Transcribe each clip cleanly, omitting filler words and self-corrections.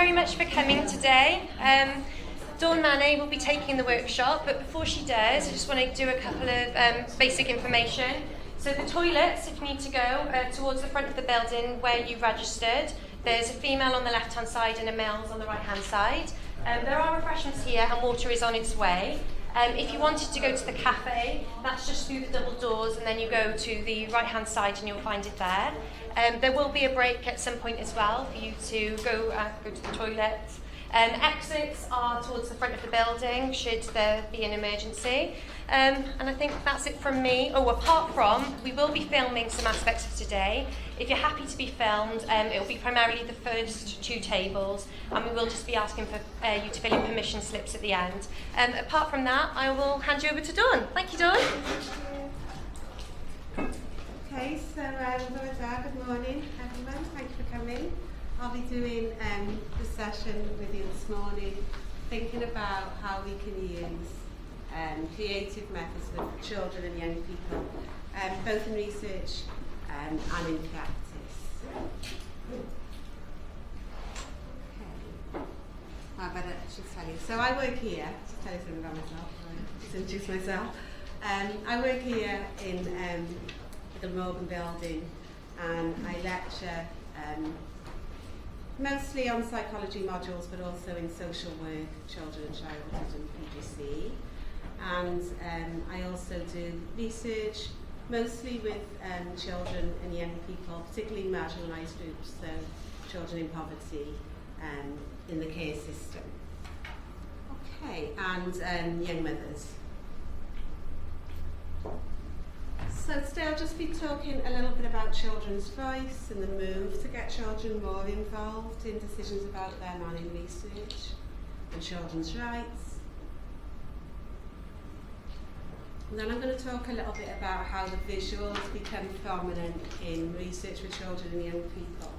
very much for coming today. MANNAY will be taking the workshop, but before she does, I just want to do a couple of basic information. So the toilets, if you need to go, towards the front of the building where you registered. There's a female on the left-hand side and a male's on the right-hand side. There are refreshments here and water is on its way. If you wanted to go to the cafe, that's just through the double doors, and then you go to the right-hand side and you'll find it there. There will be a break at some point as well for you to go to the toilet. Exits are towards the front of the building should there be an emergency. And I think that's it from me. Oh, apart from, we will be filming some aspects of today. If you're happy to be filmed, it will be primarily the first two tables, and we will just be asking for you to fill in permission slips at the end. Apart from that, I will hand you over to Dawn. Thank you, Dawn. Okay, so good morning, everyone. Thank you for coming. I'll be doing the session with you this morning, thinking about how we can use creative methods with children and young people, both in research and in practice. Okay. I better just tell you. So I work here, just tell you something about myself, just introduce myself. I work here in the Morgan building, and I lecture mostly on psychology modules, but also in social work, children and childhood and PGC. And I also do research, mostly with children and young people, particularly marginalised groups, so children in poverty in the care system. Okay, and young mothers. So today I'll just be talking a little bit about children's voice and the move to get children more involved in decisions about their MANNAY research and children's rights. And then I'm going to talk a little bit about how the visuals become prominent in research with children and young people,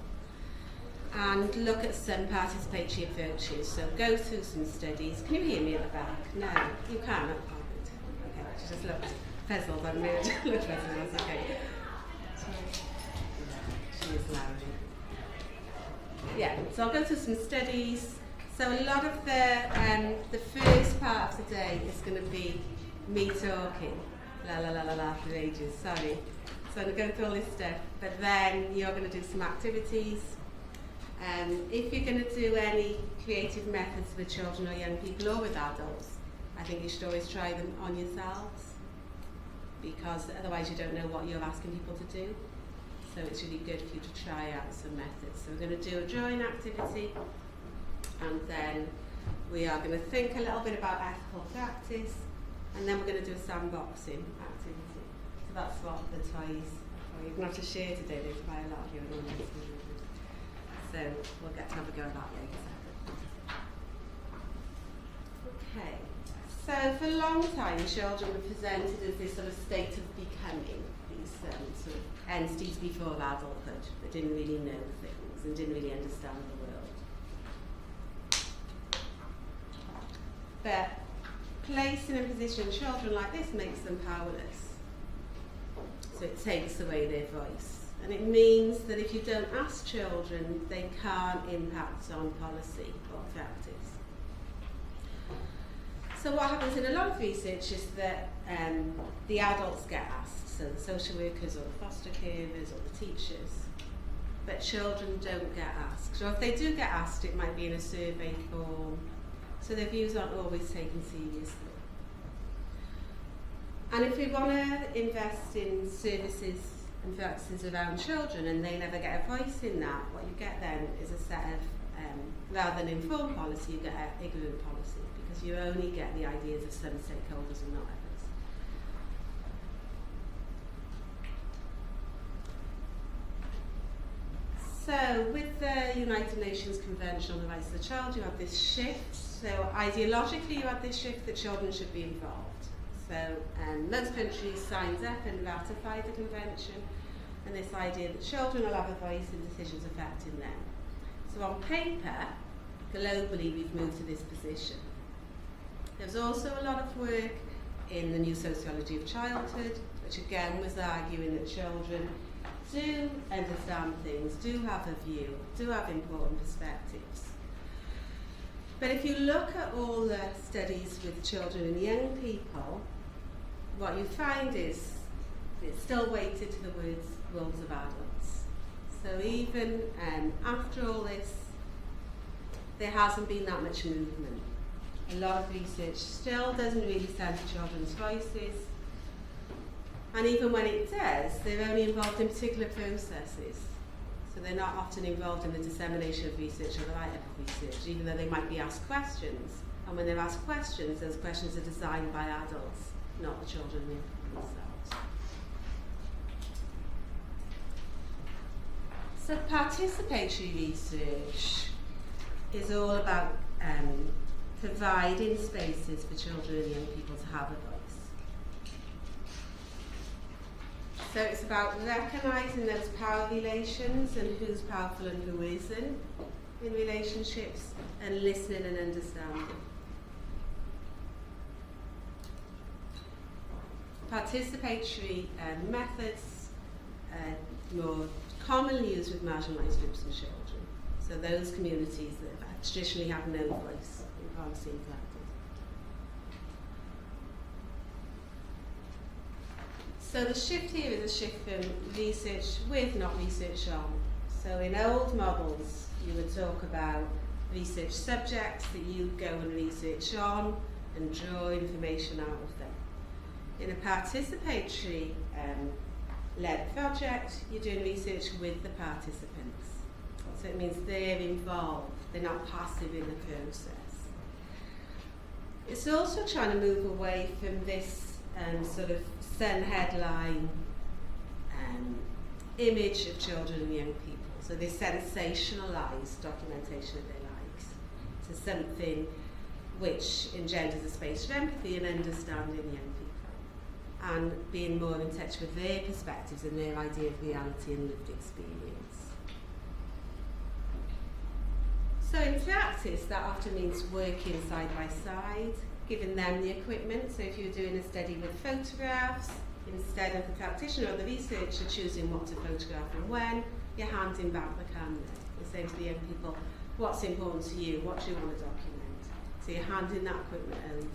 and look at some participatory approaches. So go through some studies. Can you hear me at the back? No, you can't. Okay, just look. Puzzled, I'm really look puzzled, okay. She is loud. Yeah, so I'll go through some studies. So a lot of the first part of the day is going to be me talking, for ages, sorry. So I'm going to go through all this stuff, but then you're going to do some activities. If you're going to do any creative methods with children or young people or with adults, I think you should always try them on yourselves, because otherwise you don't know what you're asking people to do. So it's really good for you to try out some methods. So we're going to do a drawing activity, and then we are going to think a little bit about ethical practice, and then we're going to do a sandboxing activity. So that's what the toys are. You're going to have to share today, there's quite a lot of you. So we'll get to have a go at that later. Okay. So for a long time, children were presented as this sort of state of becoming, these sort of entities before adulthood that didn't really know things and didn't really understand the world. But placing and positioning children like this makes them powerless. So it takes away their voice. And it means that if you don't ask children, they can't impact on policy or practice. So what happens in a lot of research is that the adults get asked, so the social workers or the foster carers or the teachers, but children don't get asked. So if they do get asked, it might be in a survey form, so their views aren't always taken seriously. And if we want to invest in services and practices around children and they never get a voice in that, what you get then is a set of, rather than informed policy, you get ignorant policy. Because you only get the ideas of some stakeholders and not others. So with the United Nations Convention on the Rights of the Child, you have this shift. So ideologically you have this shift that children should be involved. So most countries signed up and ratified the convention, and this idea that children will have a voice in decisions affecting them. So on paper, globally we've moved to this position. There's also a lot of work in the new sociology of childhood, which again was arguing that children do understand things, do have a view, do have important perspectives. But if you look at all the studies with children and young people, what you find is it's still weighted to the worlds of adults. So even after all this, there hasn't been that much movement. A lot of research still doesn't really centre children's voices. And even when it does, they're only involved in particular processes. So they're not often involved in the dissemination of research or the write-up of research, even though they might be asked questions. And when they're asked questions, those questions are designed by adults, not the children themselves. So participatory research is all about providing spaces for children and young people to have a voice. So it's about recognising those power relations and who's powerful and who isn't in relationships, and listening and understanding. Participatory methods more commonly used with marginalised groups and children. So those communities that traditionally have no voice in policy and practice. So the shift here is a shift from research with, not research on. So in old models, you would talk about research subjects that you go and research on and draw information out of them. In a participatory led project, you're doing research with the participants. So it means they're involved, they're not passive in the process. It's also trying to move away from this sort of Sun headline image of children and young people. So they sensationalise documentation of their lives to something which engenders a space for empathy and understanding young people, and being more in touch with their perspectives and their idea of reality and lived experience. So in practice, that often means working side by side, giving them the equipment. So if you're doing a study with photographs, instead of the practitioner or the researcher choosing what to photograph and when, you're handing back the camera. You're saying to the young people, what's important to you? What do you want to document? So you're handing that equipment over.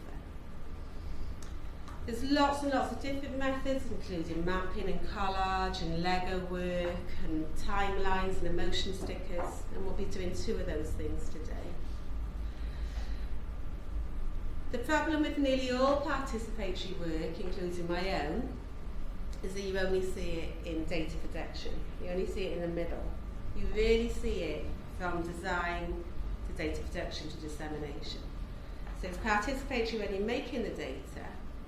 There's lots and lots of different methods, including mapping and collage and Lego work and timelines and emotion stickers, and we'll be doing 2 of those things today. The problem with nearly all participatory work, including my own, is that you only see it in data production. You only see it in the middle. You really see it from design to data production to dissemination. So it's participatory when you're making the data,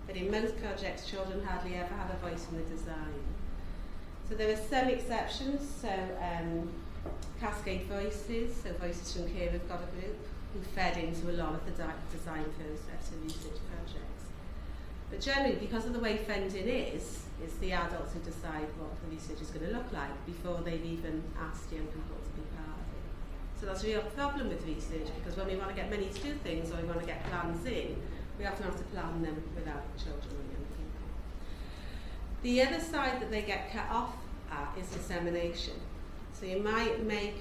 but in most projects, children hardly ever have a voice in the design. So there are some exceptions. So Cascade Voices, so Voices from Care have got a group who fed into a lot of the design process and research projects. But generally, because of the way funding is, it's the adults who decide what the research is going to look like before they've even asked young people to be part of it. So that's a real problem with research, because when we want to get money to do things, or we want to get plans in, we often have to plan them without children or young people. The other side that they get cut off at is dissemination. So you might make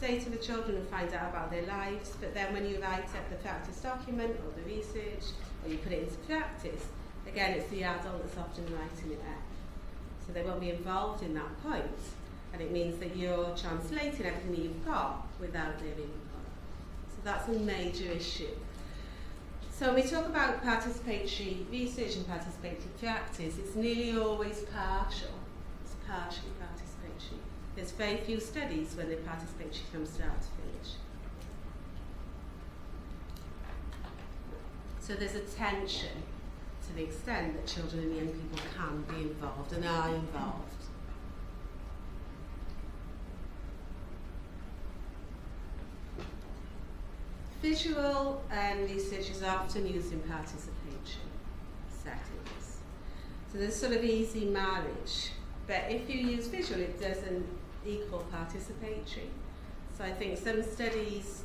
data with children and find out about their lives, but then when you write up the practice document or the research, or you put it into practice, again it's the adult that's often writing it up. So they won't be involved in that point, and it means that you're translating everything you've got without their input. So that's a major issue. So when we talk about participatory research and participatory practice, it's nearly always partial. It's partially participatory. There's very few studies when they're participatory from start to finish. So there's a tension to the extent that children and young people can be involved and are involved. Visual research is often used in participatory settings. So there's sort of easy marriage. But if you use visual, it doesn't equal participatory. So I think some studies,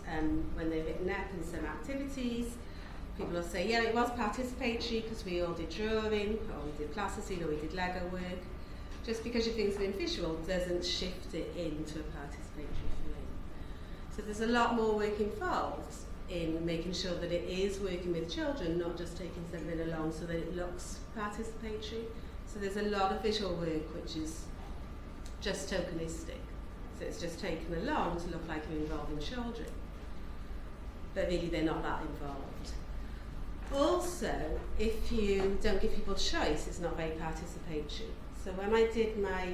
when they've written up in some activities, people will say, yeah, it was participatory because we all did drawing, or we did plasticine, or we did Lego work. Just because you think something visual doesn't shift it into a participatory frame. So there's a lot more work involved, in making sure that it is working with children, not just taking something along so that it looks participatory. So there's a lot of visual work which is just tokenistic. So it's just taken along to look like you're involving children. But really they're not that involved. Also, if you don't give people choice, it's not very participatory. So when I did my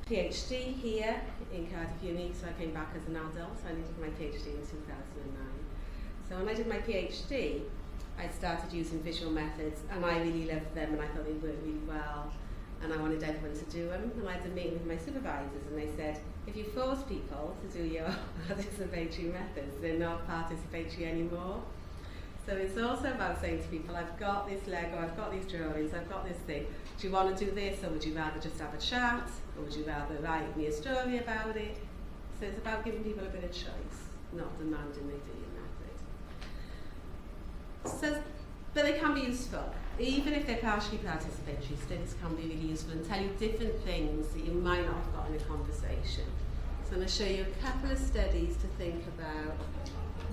PhD here in Cardiff Uni, so I came back as an adult, so I did my PhD in 2009. So when I did my PhD, I started using visual methods, and I really loved them, and I thought they worked really well, and I wanted everyone to do them. And I had a meeting with my supervisors, and they said, if you force people to do your participatory methods, they're not participatory anymore. So it's also about saying to people, I've got this Lego, I've got these drawings, I've got this thing. Do you want to do this, or would you rather just have a chat, or would you rather write me a story about it? So it's about giving people a bit of choice, not demanding they do your method. So, but they can be useful. Even if they're partially participatory, studies can be really useful and tell you different things that you might not have got in a conversation. So I'm going to show you a couple of studies to think about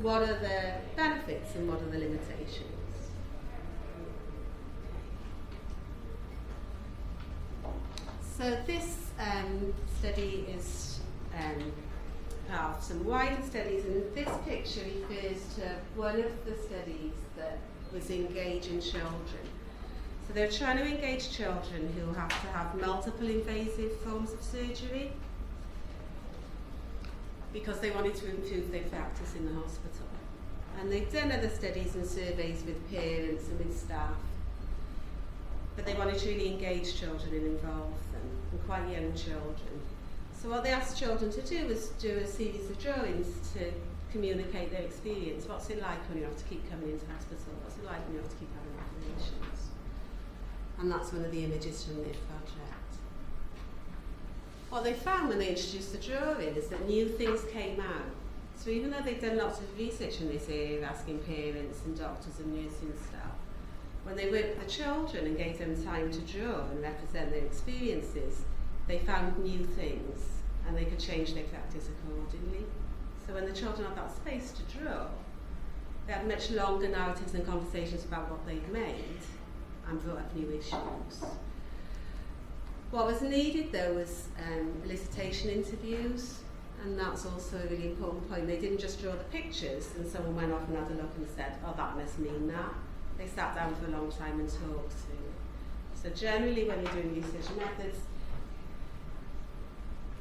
what are the benefits and what are the limitations. So this study is part of some wider studies, and this picture refers to one of the studies that was engaging children. So they're trying to engage children who have to have multiple invasive forms of surgery because they wanted to improve their practice in the hospital. And they've done other studies and surveys with parents and with staff, but they wanted to really engage children and involve them, and quite young children. So what they asked children to do was do a series of drawings to communicate their experience. What's it like when you have to keep coming into hospital? What's it like when you have to keep having operations? And that's one of the images from their project. What they found when they introduced the drawing is that new things came out. So even though they've done lots of research in this area, asking parents and doctors and nursing staff, when they worked with the children and gave them time to draw and represent their experiences, they found new things and they could change their practice accordingly. So when the children had that space to draw, they had much longer narratives and conversations about what they'd made and brought up new issues. What was needed though was elicitation interviews, and that's also a really important point. They didn't just draw the pictures and someone went off and had a look and said, oh, that must mean that. They sat down for a long time and talked through. So generally when you're doing research methods,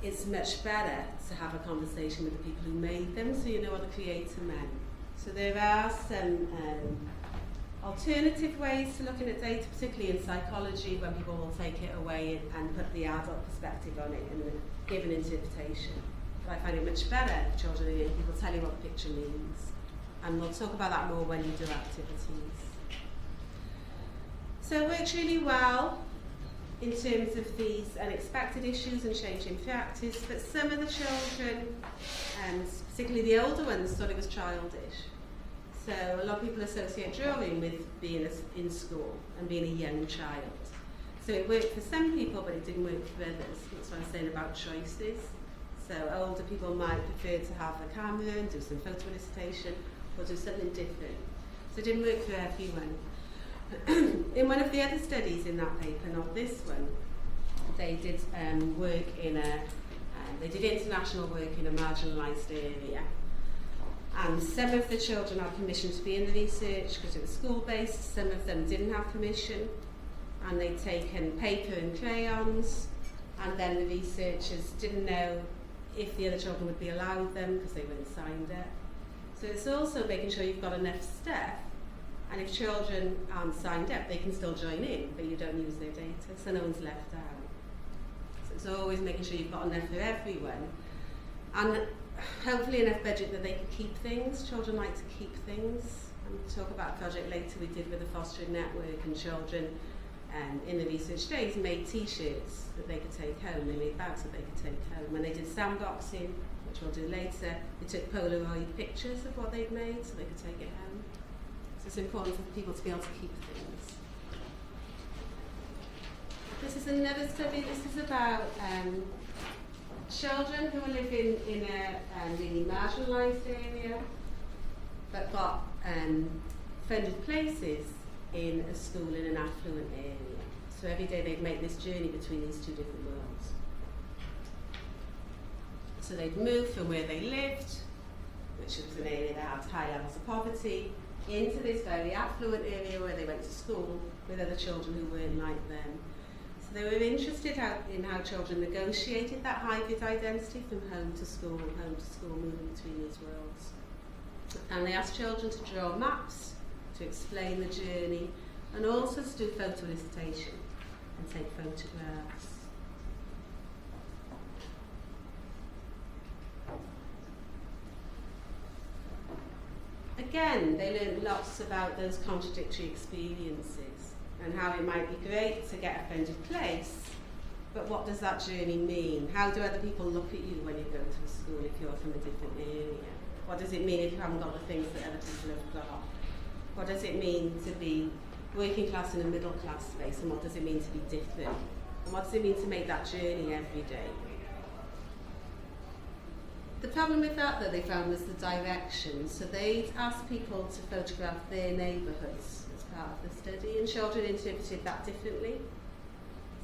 it's much better to have a conversation with the people who made them so you know what the creator meant. So there are some alternative ways to looking at data, particularly in psychology, when people will take it away and put the adult perspective on it and give an interpretation. But I find it much better if children and young people tell you what the picture means. And we'll talk about that more when you do activities. So it works really well in terms of these unexpected issues and change in practice, but some of the children, and particularly the older ones, thought it was childish. So a lot of people associate drawing with being in school and being a young child. So it worked for some people, but it didn't work for others. That's what I'm saying about choices. So older people might prefer to have a camera and do some photo elicitation or do something different. So it didn't work for everyone. In one of the other studies in that paper, not this one, they did work in they did international work in a marginalised area. And some of the children had permission to be in the research because it was school-based, some of them didn't have permission, and they'd taken paper and crayons, and then the researchers didn't know if the other children would be allowed them because they weren't signed up. So it's also making sure you've got enough staff, and if children aren't signed up, they can still join in, but you don't use their data, so no one's left out. So it's always making sure you've got enough for everyone, and hopefully enough budget that they can keep things. Children like to keep things. And we'll talk about a project later we did with the Fostering Network, and children in the research days made t-shirts that they could take home. They made bags that they could take home. When they did sandboxing, which we'll do later, they took Polaroid pictures of what they'd made so they could take it home. So it's important for people to be able to keep things. This is another study. This is about children who are living in a really marginalised area but got funded places in a school in an affluent area. So every day they'd make this journey between these two different worlds. So they'd move from where they lived, which was an area that had high levels of poverty, into this very affluent area where they went to school with other children who weren't like them. So they were interested in how children negotiated that hybrid identity from home to school, moving between these worlds. And they asked children to draw maps to explain the journey, and also to do photo elicitation and take photographs. Again, they learned lots about those contradictory experiences and how it might be great to get a funded place, but what does that journey mean? How do other people look at you when you go to a school if you're from a different area? What does it mean if you haven't got the things that other people have got? What does it mean to be working class in a middle class space, and what does it mean to be different? And what does it mean to make that journey every day? The problem with that they found was the direction. So they'd asked people to photograph their neighbourhoods as part of the study, and children interpreted that differently.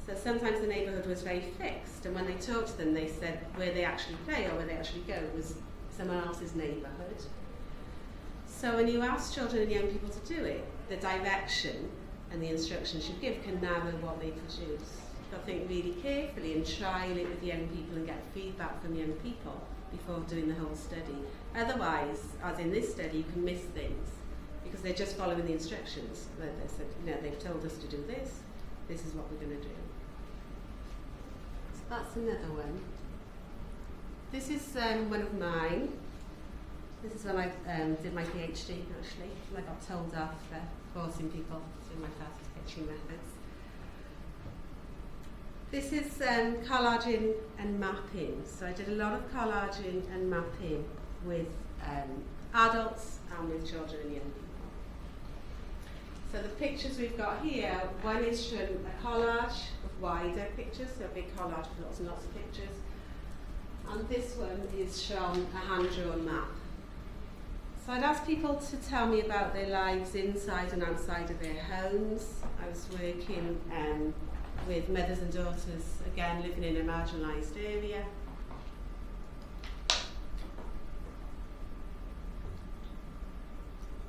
So sometimes the neighbourhood was very fixed, and when they talked to them, they said where they actually play or where they actually go was someone else's neighbourhood. So when you ask children and young people to do it, the direction and the instructions you give can narrow what they produce. You've got to think really carefully and trial it with young people and get feedback from young people before doing the whole study. Otherwise, as in this study, you can miss things because they're just following the instructions. They said, they've told us to do this, this is what we're going to do. So that's another one. This is one of mine. This is when I did my PhD, actually, and I got told off for forcing people to do my fast sketching methods. This is collaging and mapping. So I did a lot of collaging and mapping with adults and with children and young people. So the pictures we've got here, one is from a collage of wider pictures, so a big collage with lots and lots of pictures. And this one is from a hand-drawn map. So I'd ask people to tell me about their lives inside and outside of their homes. I was working with mothers and daughters, again living in a marginalised area.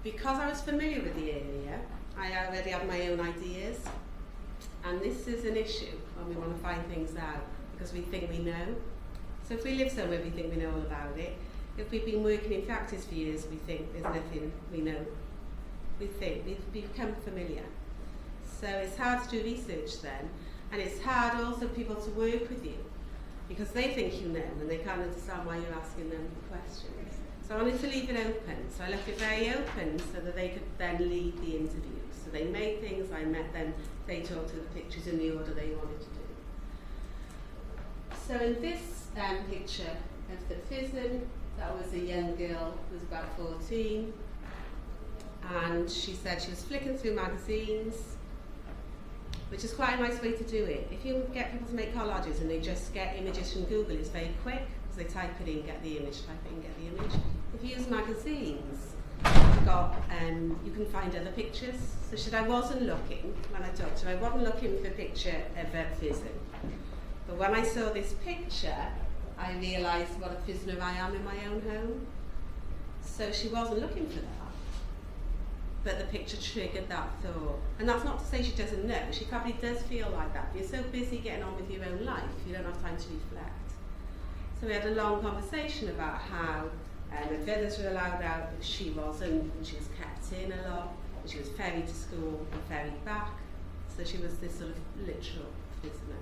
Because I was familiar with the area, I already had my own ideas. And this is an issue when we want to find things out, because we think we know. So if we live somewhere, we think we know all about it. If we've been working in practice for years, we think there's nothing we know. We think we've become familiar. So it's hard to do research then, and it's hard also for people to work with you because they think you know and they can't understand why you're asking them questions. So I wanted to leave it open. So I left it very open so that they could then lead the interview. So they made things, I met them, they talked to the pictures in the order they wanted to do. So in this picture of the prison, that was a young girl who was about 14, and she said she was flicking through magazines, which is quite a nice way to do it. If you get people to make collages and they just get images from Google, it's very quick, because they type it in, get the image, type it in, get the image. If you use magazines, you can find other pictures. So I wasn't looking, when I talked to her, I wasn't looking for a picture of a prison. But when I saw this picture, I realised what a prisoner I am in my own home. So she wasn't looking for that. But the picture triggered that thought. And that's not to say she doesn't know. She probably does feel like that. But you're so busy getting on with your own life, you don't have time to reflect. So we had a long conversation about how her brothers were allowed out, but she wasn't, and she was kept in a lot, and she was ferried to school and ferried back. So she was this sort of literal prisoner.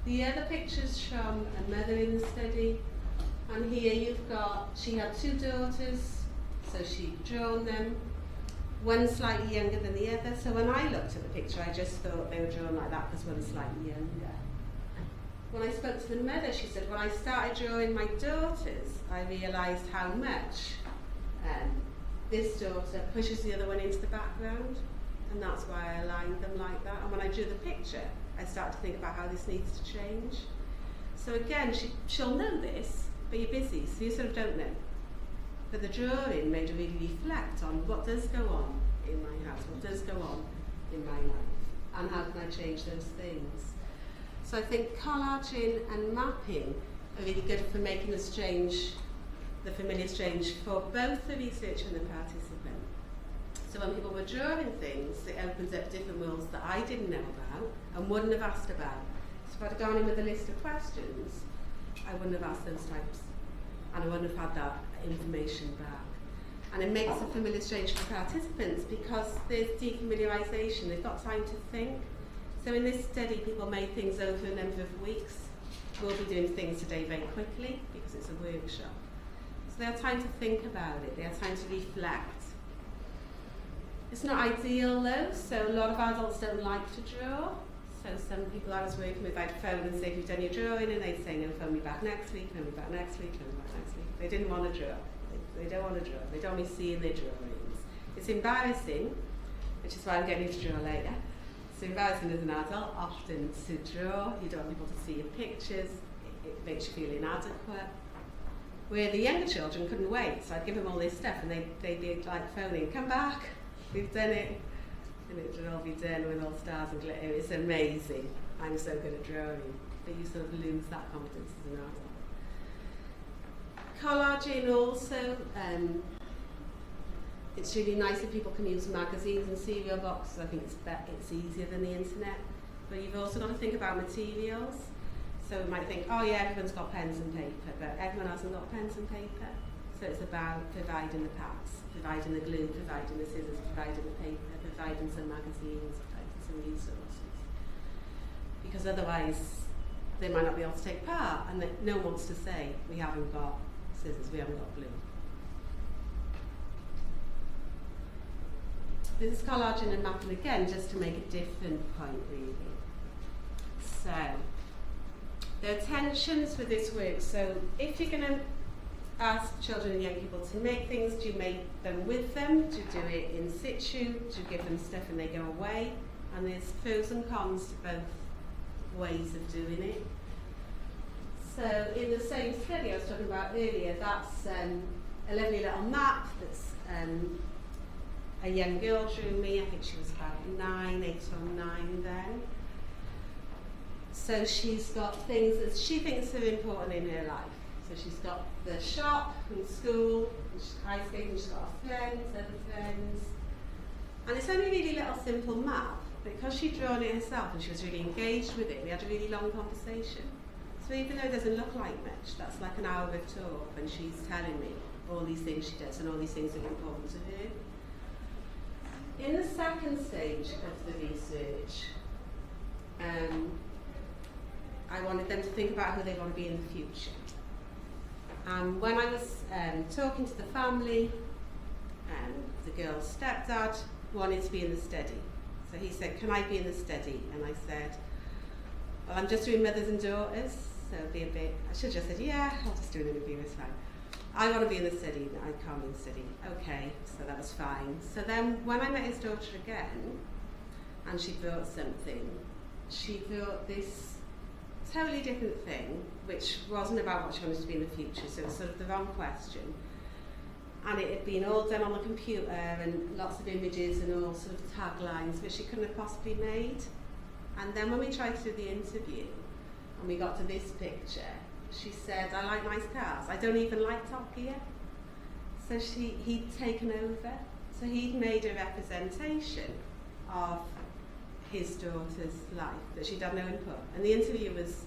The other pictures from a mother in the study, and here you've got, she had two daughters, so she'd drawn them, one slightly younger than the other. So when I looked at the picture, I just thought they were drawn like that because one's slightly younger. When I spoke to the mother, she said, when I started drawing my daughters, I realised how much this daughter pushes the other one into the background, and that's why I aligned them like that. And when I drew the picture, I started to think about how this needs to change. So again, she'll know this, but you're busy, so you sort of don't know. But the drawing made her really reflect on what does go on in my house, what does go on in my life, and how can I change those things. So I think collaging and mapping are really good for making us change, the familiar change for both the researcher and the participant. So when people were drawing things, it opens up different worlds that I didn't know about and wouldn't have asked about. So if I'd have gone in with a list of questions, I wouldn't have asked those types, and I wouldn't have had that information back. And it makes a familiar change for participants because there's defamiliarisation, they've got time to think. So in this study, people made things over a number of weeks. We'll be doing things today very quickly because it's a workshop. So they have time to think about it, they have time to reflect. It's not ideal though, so a lot of adults don't like to draw. So some people I was working with, I'd phone and say, have you done your drawing? And they'd say, no, phone me back next week, phone me back next week, phone me back next week. They didn't want to draw. They don't want to draw. They don't want me seeing their drawings. It's embarrassing, which is why I'm getting you to draw later. It's embarrassing as an adult often to draw. You don't want people to see your pictures. It makes you feel inadequate. Where the younger children couldn't wait, so I'd give them all this stuff and they'd be like phoning, come back, we've done it. And it would all be done with all stars and glitter. It's amazing. I'm so good at drawing. But you sort of lose that confidence as an adult. Collaging also, it's really nice if people can use magazines and serial boxes. I think it's easier than the internet. But you've also got to think about materials. So we might think, oh yeah, everyone's got pens and paper, but everyone hasn't got pens and paper. So it's about providing the pads, providing the glue, providing the scissors, providing the paper, providing some magazines, providing some resources. Because otherwise, they might not be able to take part, and no one wants to say, we haven't got scissors, we haven't got glue. This is collaging and mapping again, just to make a different point, really. So, there are tensions with this work. So, if you're going to ask children and young people to make things, do you make them with them? Do you do it in situ? Do you give them stuff and they go away? And there's pros and cons to both ways of doing it. So in the same study I was talking about earlier, that's a lovely little map that's a young girl drew me. I think she was about 8 or 9 then. So she's got things that she thinks are important in her life. So she's got the shop and school, and ice skating, she's got her friends, other friends. And it's only a really little simple map, because she'd drawn it herself and she was really engaged with it, we had a really long conversation. So even though it doesn't look like much, that's like an hour of talk, and she's telling me all these things she does and all these things that are important to her. In the second stage of the research, I wanted them to think about who they want to be in the future. When I was talking to the family, the girl's stepdad wanted to be in the study. So he said, can I be in the study? And I said, well, I'm just doing mothers and daughters, so it'll be a bit, I should have just said, yeah, I'll just do an interview, it's fine. I want to be in the study, I can't be in the study. Okay, so that was fine. So then when I met his daughter again, and she brought something, she brought this totally different thing, which wasn't about what she wanted to be in the future, so it was sort of the wrong question. And it had been all done on the computer and lots of images and all sort of taglines which she couldn't have possibly made. And then when we tried to do the interview and we got to this picture, she said, I like nice cars, I don't even like Top Gear. So he'd taken over, so he'd made a representation of his daughter's life that she'd had no input. And the interview was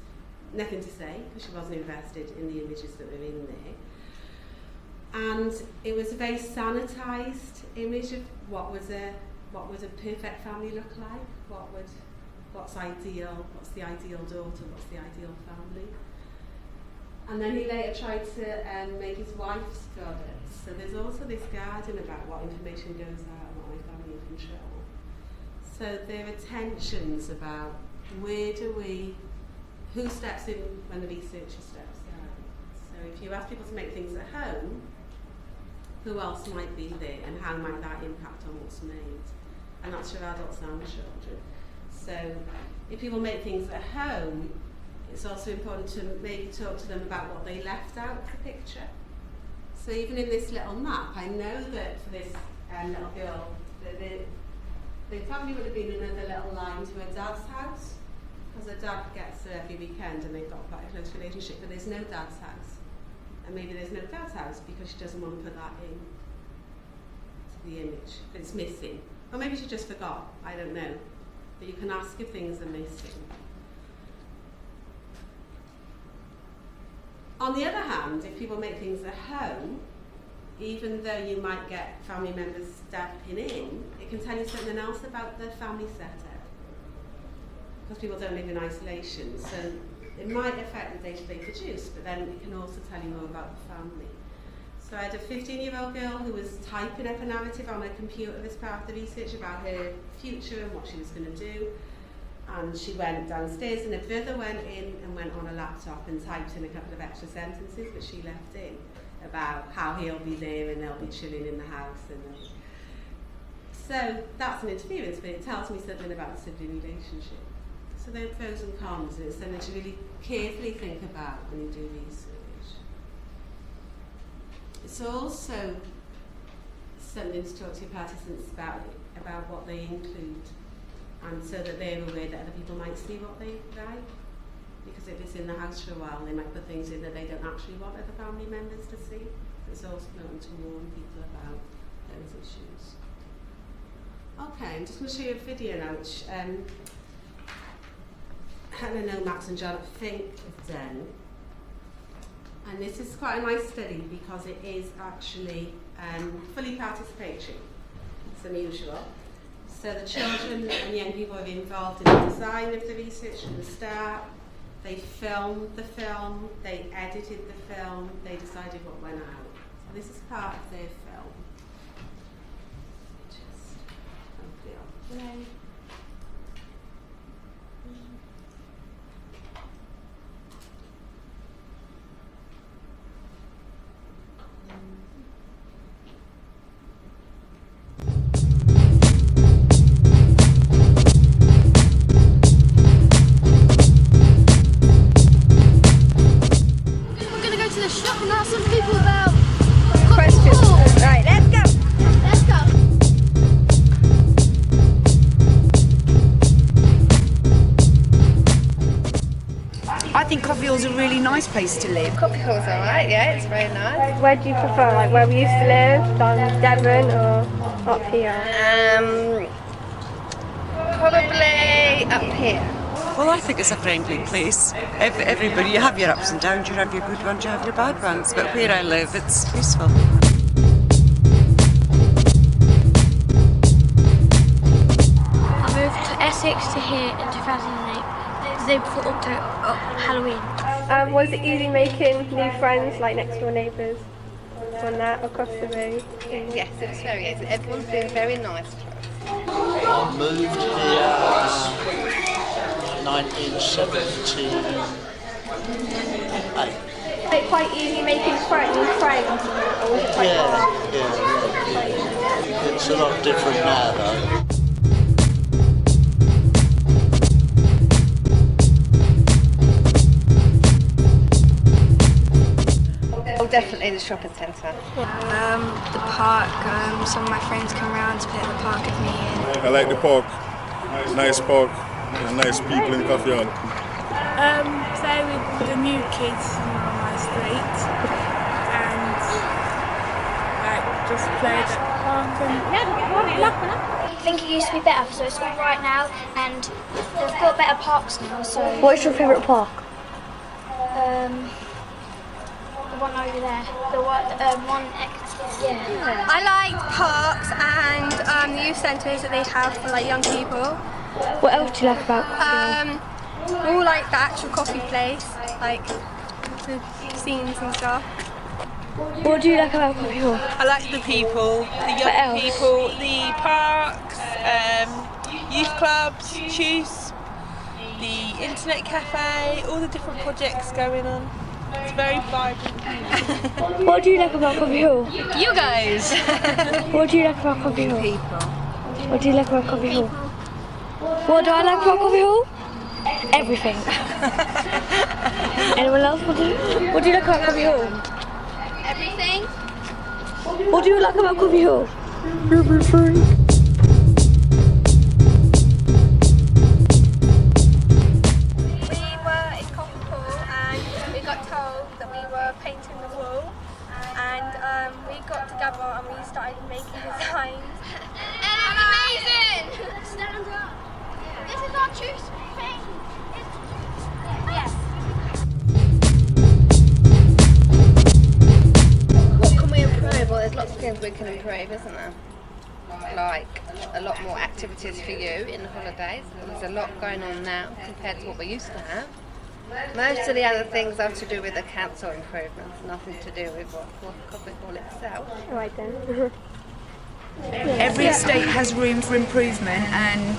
nothing to say because she wasn't invested in the images that were in there. And it was a very sanitised image of what would a perfect family look like, what's ideal, what's the ideal daughter, what's the ideal family. And then he later tried to make his wife's products. So there's also this guardian about what information goes out and what my family control. So there are tensions about who steps in when the researcher steps out. So if you ask people to make things at home, who else might be there and how might that impact on what's made? And that's your adults and children. So if people make things at home, It's also important to maybe talk to them about what they left out of the picture. So even in this little map, I know that for this little girl, that they probably would have been another little line to her dad's house, because her dad gets her every weekend and they've got quite a close relationship, but there's no dad's house. And maybe there's no dad's house because she doesn't want to put that in to the image. It's missing. Or maybe she just forgot, I don't know. But you can ask if things are missing. On the other hand, if people make things at home, even though you might get family members stepping in, it can tell you something else about the family setup. Because people don't live in isolation, so it might affect the day-to-day produce, but then it can also tell you more about the family. So I had a 15-year-old girl who was typing up a narrative on her computer as part of the research about her future and what she was going to do. And she went downstairs and her brother went in and went on a laptop and typed in a couple of extra sentences that she left in about how he'll be there and they'll be chilling in the house. So that's an interference, but it tells me something about the sibling relationship. So there are pros and cons, and it's something to really carefully think about when you do research. It's also something to talk to your participants about what they include, and so that they're aware that other people might see what they write. Because if it's in the house for a while, they might put things in that they don't actually want other family members to see. So it's also important to warn people about those issues. Okay, I'm just going to show you a video now, which Hannah, Max and John, I think, have done. And this is quite a nice study because it is actually fully participatory. It's unusual. So the children and young people are involved in the design of the research from the start. They filmed the film, they edited the film, they decided what went out. So this is part of their film. Just hopefully I'll play. I think Coffee Hall's a really nice place to live. Coffee Hall's alright, yeah, it's very nice. Where do you prefer, like where we used to live, down Devon or up here? Probably up here. Well, I think it's a friendly place. Everybody, you have your ups and downs, you have your good ones, you have your bad ones, but where I live, it's peaceful. I moved to Essex to here in 2008, the day before Halloween. Was it easy making new friends, like next door neighbours on that, across the road? Yes, it's very easy. Everyone's been very nice to us. I moved here in 1978. Was it quite easy making new friends, or was it quite hard? Yeah. It's a lot different now though. Oh, definitely the shopping centre. The park, some of my friends come around to play at the park with me. I like the park, nice park, and nice people in Coffee Hall. Play with the new kids on my street and just play at the park I think it used to be better, so it's all right now, and they've got better parks now. So. What's your favourite park? The one over there, the one yeah. I like parks and the youth centres that they have for like young people. What else do you like about Coffee Hall? All like the actual coffee place, like the scenes and stuff. What do you like about Coffee Hall? I like the people, the young people, the parks, youth clubs, Choose, the internet cafe, all the different projects going on. It's very vibrant. What do you like about Coffee Hall? You guys! What do you like about Coffee Hall? What do you like about Coffee Hall? What do I like about Coffee Hall? Everything. Anyone else? What do you like about Coffee Hall? Everything. What do you like about Coffee Hall? Everything. We were in Coffee Hall and we got told that we were painting the wall, and we got together and we started making designs. Amazing! Stand up. This is our true thing. Yes. What can we improve? Well, there's lots of things we can improve, isn't there? Like a lot more activities for you in the holidays. There's a lot going on now compared to what we used to have. Most of the other things have to do with the council improvements, nothing to do with what Coffee Hall itself. Right then. Every estate has room for improvement, and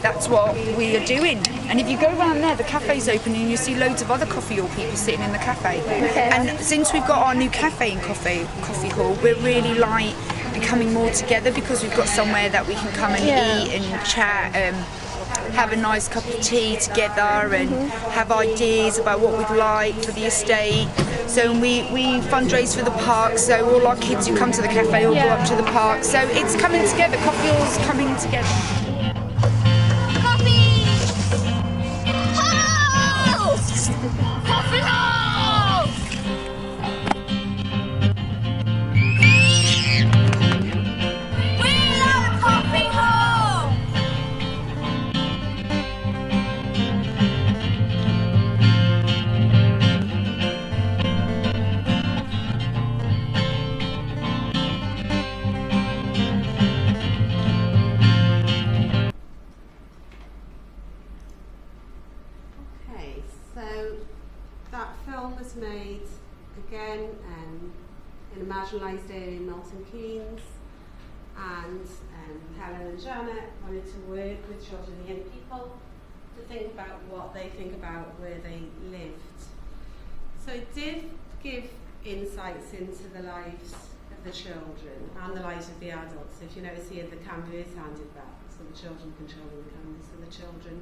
that's what we are doing. And if you go around there, the cafe's open and you see loads of other Coffee Hall people sitting in the cafe. And since we've got our new cafe in Coffee Hall, we're really like becoming more together because we've got somewhere that we can come and eat and chat, have a nice cup of tea together and have ideas about what we'd like for the estate. So we fundraise for the park, so all our kids who come to the cafe all go up to the park. So it's coming together, Coffee Hall's coming together. Coffee Hall! Coffee Hall! We love Coffee Hall! Okay, so that film was made again in a marginalised area in Milton Keynes, and Helen and Janet wanted to work with children and young people to think about what they think about where they lived. So it did give insights into the lives of the children and the lives of the adults. If you notice here, the camera is handed back, so the children controlling the cameras for the children.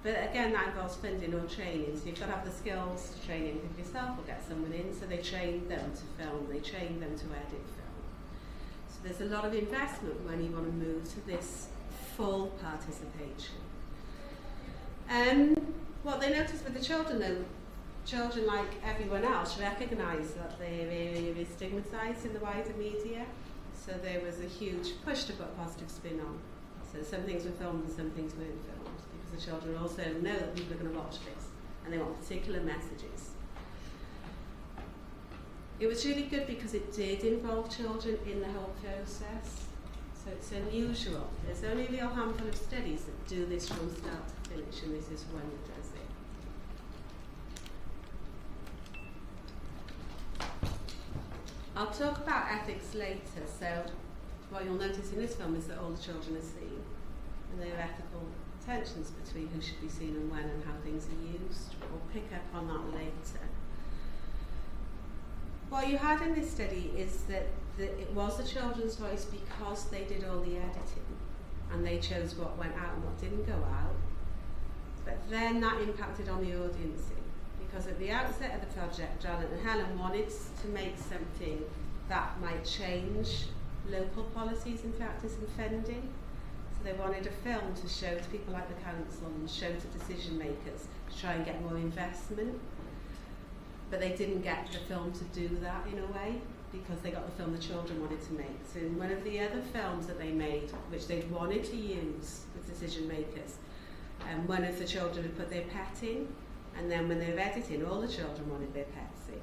But again, that involves funding or training, so you've got to have the skills to train in with yourself or get someone in, so they train them to film, they train them to edit film. So there's a lot of investment when you want to move to this full participation. What they noticed with the children though, children like everyone else recognise that their area is stigmatised in the wider media, so there was a huge push to put a positive spin on. So some things were filmed and some things weren't filmed, because the children also know that people are going to watch this and they want particular messages. It was really good because it did involve children in the whole process. So it's unusual. There's only a real handful of studies that do this from start to finish, and this is one that does it. I'll talk about ethics later, so what you'll notice in this film is that all the children are seen, and there are ethical tensions between who should be seen and when and how things are used. We'll pick up on that later. What you had in this study is that it was the children's voice because they did all the editing and they chose what went out and what didn't go out. But then that impacted on the audiencing, because at the outset of the project, Janet and Helen wanted to make something that might change local policies and practice and funding. So they wanted a film to show to people like the council and show to decision makers to try and get more investment. But they didn't get the film to do that in a way, because they got the film the children wanted to make. So in one of the other films that they made, which they wanted to use with decision makers, one of the children had put their pet in, and then when they were editing, all the children wanted their pets in.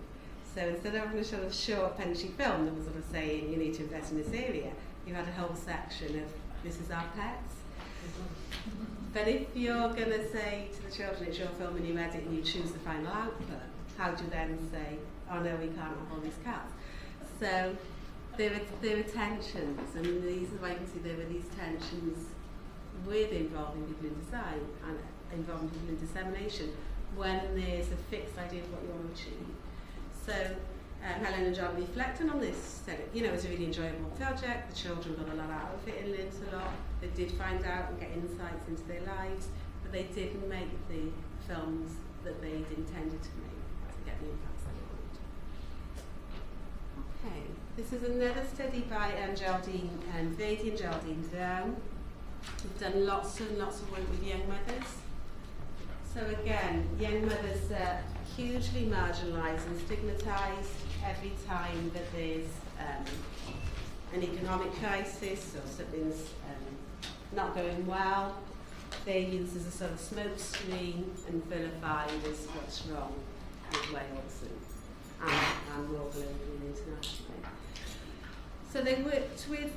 So instead of having a sort of short, punchy film that was sort of saying you need to invest in this area, you had a whole section of this is our pets. But if you're going to say to the children it's your film and you edit and you choose the final output, how do you then say, oh no, we can't have all these cats? So there are tensions, and these are why you can see there were these tensions with involving people in design and involving people in dissemination when there's a fixed idea of what you want to achieve. So Helen and John reflecting on this said, you know, it was a really enjoyable project, the children got a lot out of it and learned a lot. They did find out and get insights into their lives, but they didn't make the films that they'd intended to make to get the impacts they wanted. Okay, this is another study by Geraldine BRADY and Geraldine Brown. We've done lots and lots of work with young mothers. So again, young mothers are hugely marginalised and stigmatised every time that there's an economic crisis or something's not going well. They're used as a sort of smoke screen and vilified as what's wrong with Wales and more globally and internationally. So they worked with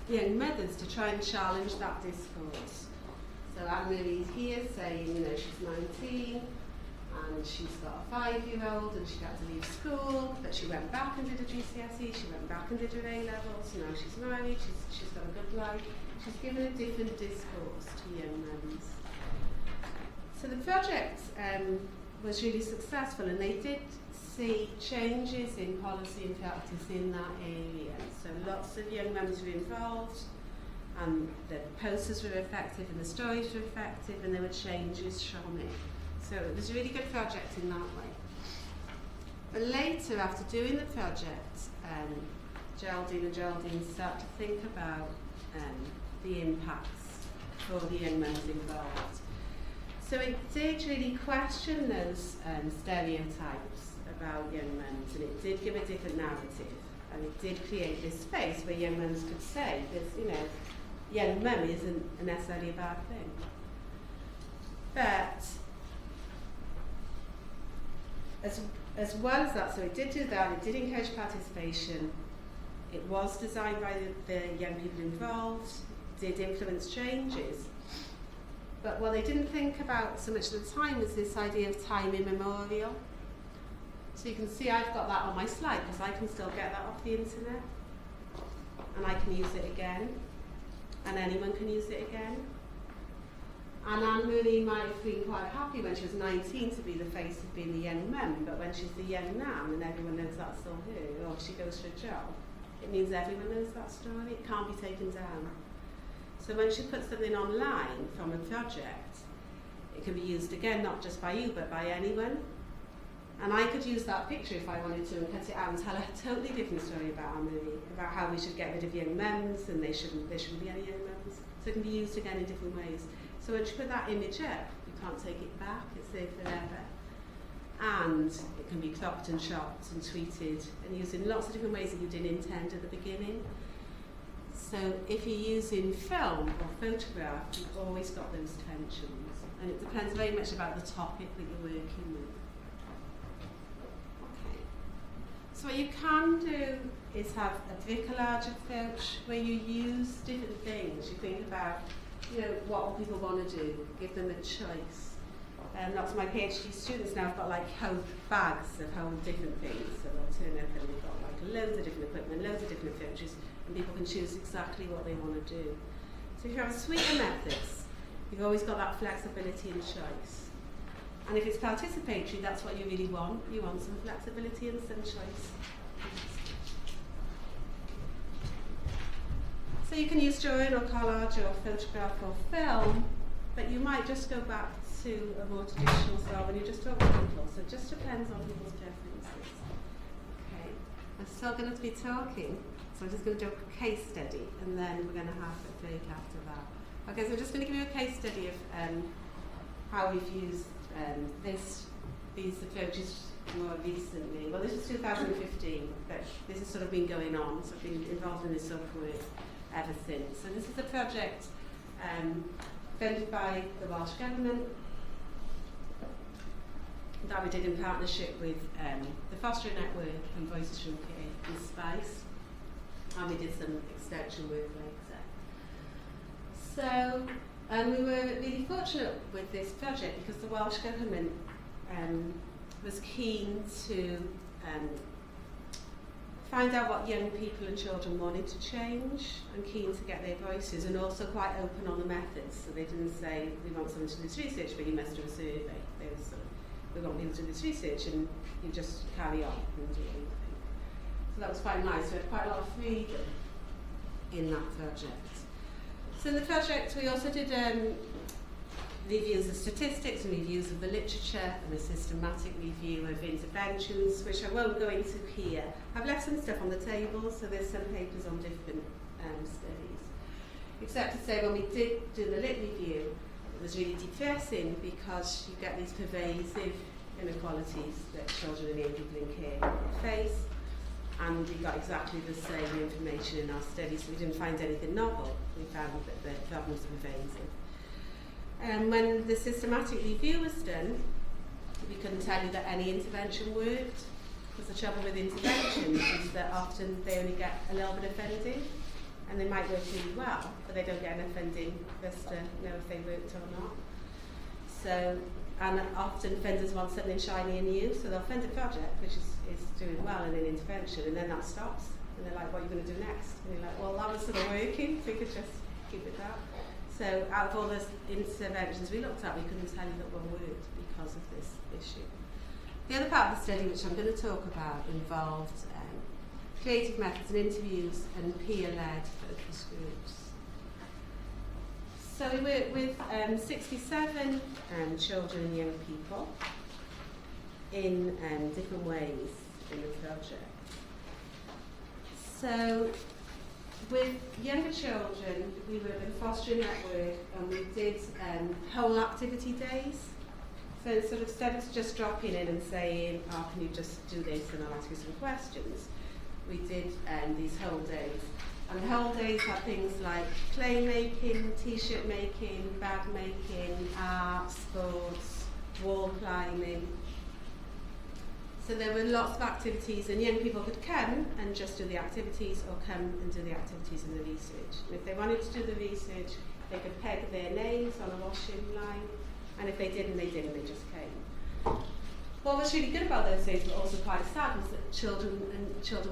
young mothers to try and challenge that discourse. So Anne-Marie's here saying, you know, she's 19 and she's got a 5-year-old and she had to leave school, but she went back and did a GCSE, she went back and did her A-levels, now she's married, she's got a good life. She's given a different discourse to young mums. So the project was really successful, and they did see changes in policy and practice in that area. So lots of young mums were involved, and the posters were effective and the stories were effective, and there were changes from it. So it was a really good project in that way. But later, after doing the project, Geraldine and Geraldine started to think about the impacts for the young mums involved. So it did really question those stereotypes about young mums, and it did give a different narrative, and it did create this space where young mums could say, there's, you know, young mum isn't necessarily a bad thing. But as well as that, so it did do that, it did encourage participation, it was designed by the young people involved, did influence changes. But what they didn't think about so much at the time was this idea of time immemorial. So you can see I've got that on my slide because I can still get that off the internet. And I can use it again. And anyone can use it again. And Anne-Marie might have been quite happy when she was 19 to be the face of being the young mum, but when she's the young nan and everyone knows that's still her, or she goes for a job, it means everyone knows that story. It can't be taken down. So when she puts something online from a project, it can be used again, not just by you, but by anyone. And I could use that picture if I wanted to and cut it out and tell a totally different story about Anne-Marie, about how we should get rid of young mums and there shouldn't be any young mums. So it can be used again in different ways. So when you put that image up, you can't take it back, it's there forever. And it can be cropped and chopped and tweeted and used in lots of different ways that you didn't intend at the beginning. So if you're using film or photograph, you've always got those tensions. And it depends very much about the topic that you're working with. Okay. So what you can do is have a bricolage approach where you use different things. You think about, you know, what will people want to do? Give them a choice. Lots of my PhD students now have got like whole bags of whole different things. So they'll turn up and they've got like loads of different equipment, loads of different approaches, and people can choose exactly what they want to do. So if you have a suite of methods, you've always got that flexibility and choice. And if it's participatory, that's what you really want. You want some flexibility and some choice. So you can use drawing or collage or photograph or film, but you might just go back to a more traditional style when you just talk to people. So it just depends on people's preferences. Okay, I'm still going to be talking, so I'm just going to do a case study, and then we're going to have a break after that. Okay, so I'm just going to give you a case study of how we've used these approaches more recently. Well, this is 2015, but this has sort of been going on, so I've been involved in this sort of work ever since. So this is a project funded by the Welsh Government that we did in partnership with the Fostering Network and Voices from PA and Spice, and we did some extension work later. So we were really fortunate with this project because the Welsh Government was keen to find out what young people and children wanted to change and keen to get their voices, and also quite open on the methods. So they didn't say, we want someone to do this research, but you must do a survey. They were sort of, we want people to do this research and you just carry on and do anything. So that was quite nice. We had quite a lot of freedom in that project. So in the project we also did reviews of statistics and reviews of the literature and a systematic review of interventions, which I won't go into here. I've left some stuff on the table, so there's some papers on different studies. Except to say, when we did do the lit review, it was really depressing because you get these pervasive inequalities that children and young people in care face, and we got exactly the same information in our studies, so we didn't find anything novel. We found that the problems were pervasive. And when the systematic review was done, we couldn't tell you that any intervention worked, because the trouble with interventions is that often they only get a little bit of funding, and they might work really well, but they don't get enough funding for us to know if they worked or not. So, and often funders want something shiny and new, so they'll fund a project which is doing well in an intervention, and then that stops, and they're like, what are you going to do next? And you're like, well, that was sort of working, so we could just keep it that. So out of all the interventions we looked at, we couldn't tell you that one worked because of this issue. The other part of the study, which I'm going to talk about, involved creative methods and interviews and peer-led focus groups. So we worked with 67 children and young people in different ways in the project. So with younger children, we worked with a fostering network, and we did whole activity days. So instead of just dropping in and saying, oh, can you just do this and I'll ask you some questions, we did these whole days. And the whole days had things like clay making, t-shirt making, bag making, art, sports, wall climbing. So there were lots of activities, and young people could come and just do the activities, or come and do the activities and the research. And if they wanted to do the research, they could peg their names on a washing line, and if they didn't, they just came. What was really good about those days, but also quite sad, was that children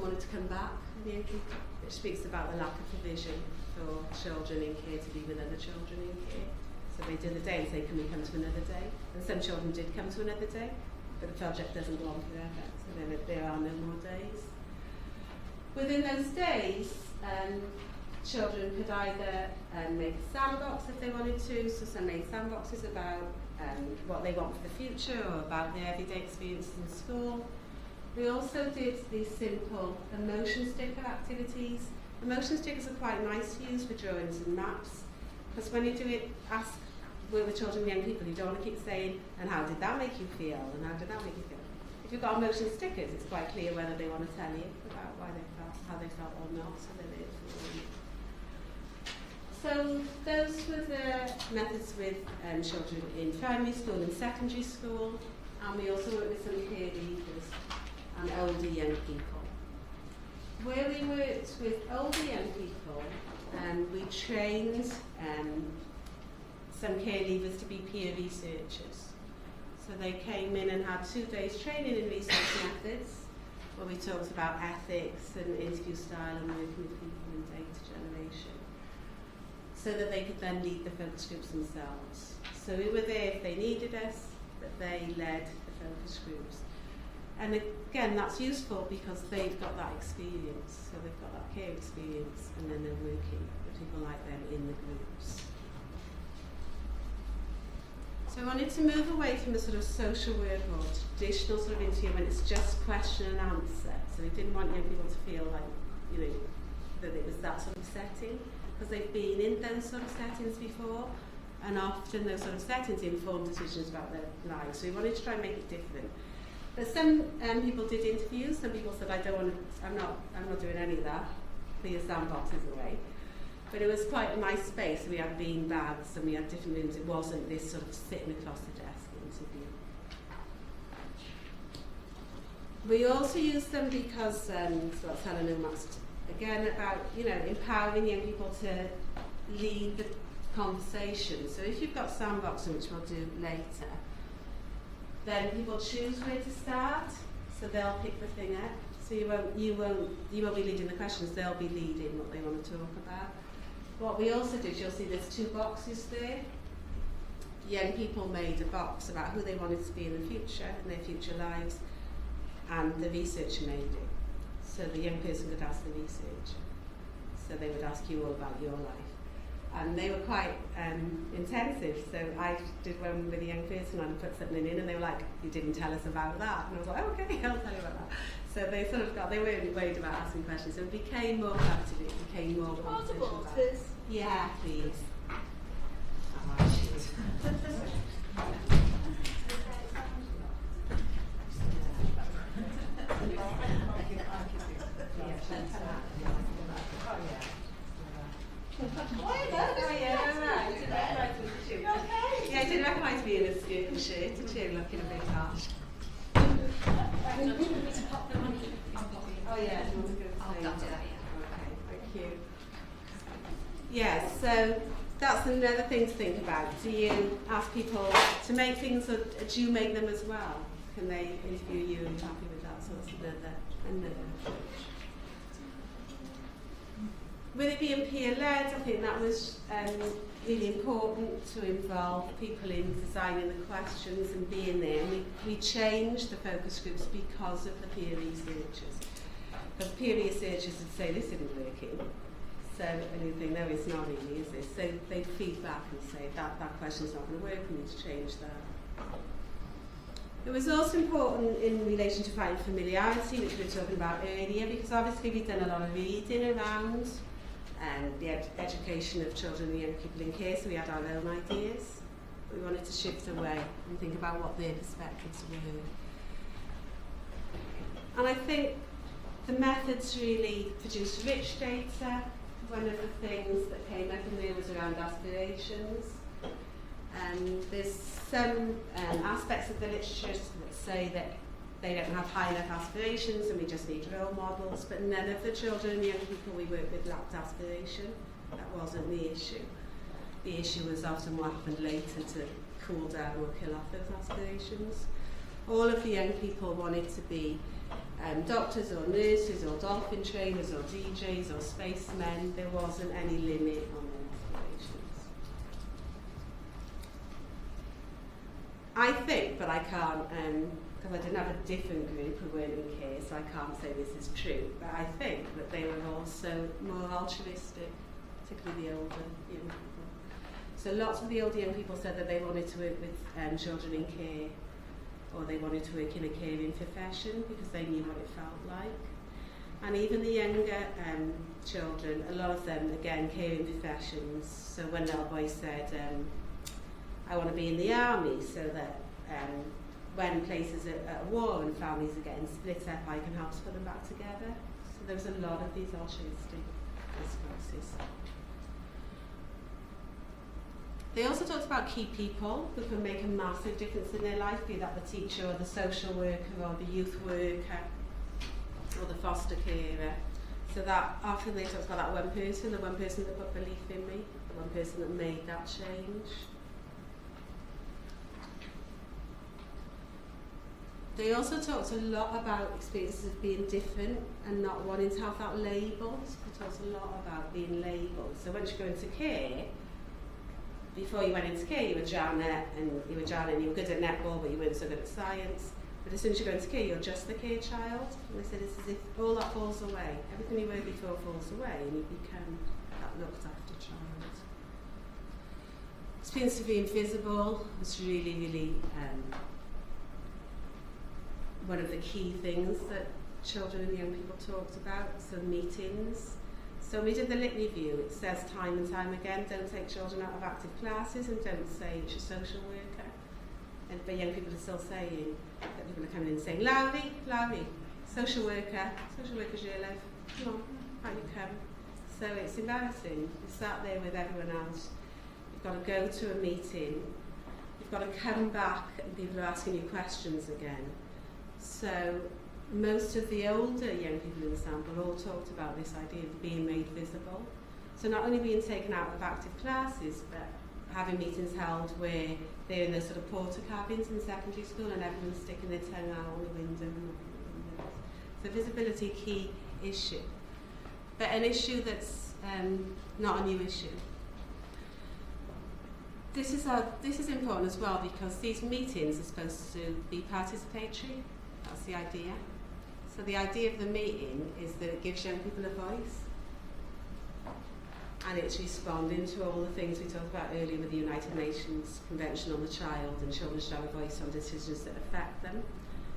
wanted to come back, young people, which speaks about the lack of provision for children in care to be with other children in care. So they did the day and say, can we come to another day? And some children did come to another day, but the project doesn't go on forever, so then there are no more days. Within those days, children could either make a sandbox if they wanted to, so some made sandboxes about what they want for the future, or about their everyday experiences in school. We also did these simple emotion sticker activities. Emotion stickers are quite nice to use for drawings and maps, because when you do it, work with children and young people, you don't want to keep saying, and how did that make you feel, and how did that make you feel? If you've got emotion stickers, it's quite clear whether they want to tell you about why they felt, how they felt or not, so they're there for you. So those were the methods with children in primary school and secondary school, and we also worked with some peer leaders and older young people. Where we worked with older young people, we trained some care leavers to be peer researchers. So they came in and had 2 days training in research methods, where we talked about ethics and interview style and working with people and data generation, so that they could then lead the focus groups themselves. So we were there if they needed us, but they led the focus groups. And again, that's useful because they've got that experience, so they've got that care experience, and then they're working with people like them in the groups. So I wanted to move away from the sort of social work or traditional sort of interview when it's just question and answer. So we didn't want young people to feel like, that it was that sort of setting, because they've been in those sort of settings before, and often those sort of settings inform decisions about their lives. So we wanted to try and make it different. But some people did interviews. Some people said, I'm not doing any of that. Clear sandboxes away. But it was quite a nice space. We had bean baths and we had different rooms. It wasn't this sort of sitting across the desk interview. We also used them because, so that's Helen and Max again, about empowering young people to lead the conversation. So if you've got sandboxing, which we'll do later, then people choose where to start, so they'll pick the thing up. So you won't be leading the questions, they'll be leading what they want to talk about. What we also did, you'll see there's 2 boxes there. Young people made a box about who they wanted to be in the future, in their future lives, and the researcher made it. So the young person could ask the researcher. So they would ask you all about your life. and they were quite intensive. So I did one with a young person and put something in, and they were like, "You didn't tell us about that." And I was like, "Okay, I'll tell you about that." So they sort of they weren't worried about asking questions. So it became more collaborative, it became more Portable, conversation. Yeah, please. Yeah, I didn't recognise me in a skirt and shirt, did you? Looking a bit harsh. Oh yeah, do you want to go to okay, thank you. Yeah, so that's another thing to think about. Do you ask people to make things, or do you make them as well? Can they interview you and you're happy with that? So that's another approach. With it being peer-led, I think that was really important to involve people in designing the questions and being there. And we changed the focus groups because of the peer researchers. Because peer researchers would say, this isn't working. So, and you think, no, it's not really, is this? So they'd feed back and say, that question's not going to work, we need to change that. It was also important in relation to finding familiarity, which we were talking about earlier, because obviously we've done a lot of reading around the education of children and young people in care, so we had our own ideas. We wanted to shift away and think about what their perspectives were. And I think the methods really produced rich data. One of the things that came up in there was around aspirations. There's some aspects of the literature that say that they don't have high enough aspirations and we just need role models, but none of the children and young people we work with lacked aspiration. That wasn't the issue. The issue was often what happened later to cool down or kill off those aspirations. All of the young people wanted to be doctors or nurses or dolphin trainers or DJs or spacemen. There wasn't any limit on their aspirations. I think, but I can't, because I didn't have a different group who weren't in care, so I can't say this is true, but I think that they were also more altruistic, particularly the older young people. So lots of the older young people said that they wanted to work with children in care, or they wanted to work in a caring profession because they knew what it felt like. And even the younger children, a lot of them, again, caring professions. So one little boy said, I want to be in the army so that when places are at war and families are getting split up, I can help put them back together. So there was a lot of these altruistic responses. They also talked about key people who can make a massive difference in their life, be that the teacher or the social worker or the youth worker or the foster carer. So that often they talk about that one person, the one person that put belief in me, the one person that made that change. They also talked a lot about experiences of being different and not wanting to have that label. They talked a lot about being labelled. So once you go into care, before you went into care, you were Janet, and you were good at netball, but you weren't so good at science. But as soon as you go into care, you're just the care child. And they said it's as if all that falls away. Everything you were before falls away, and you become that looked after child. Experience of being visible was really, really one of the key things that children and young people talked about. So meetings. So we did the lit review. It says time and time again, don't take children out of active classes and don't say it's your social worker. But young people are still saying that people are coming in and saying, Lowry, social worker's your love, come on, out you come. So it's embarrassing. You sat there with everyone else. You've got to go to a meeting. You've got to come back and people are asking you questions again. So most of the older young people in the sample all talked about this idea of being made visible. So not only being taken out of active classes, but having meetings held where they're in the sort of porter cabins in secondary school and everyone's sticking their tongue out on the window and looking at the windows. So visibility, key issue. But an issue that's not a new issue. This is important as well because these meetings are supposed to be participatory. That's the idea. So the idea of the meeting is that it gives young people a voice. and it's responding to all the things we talked about earlier with the United Nations Convention on the Child, and children should have a voice on decisions that affect them.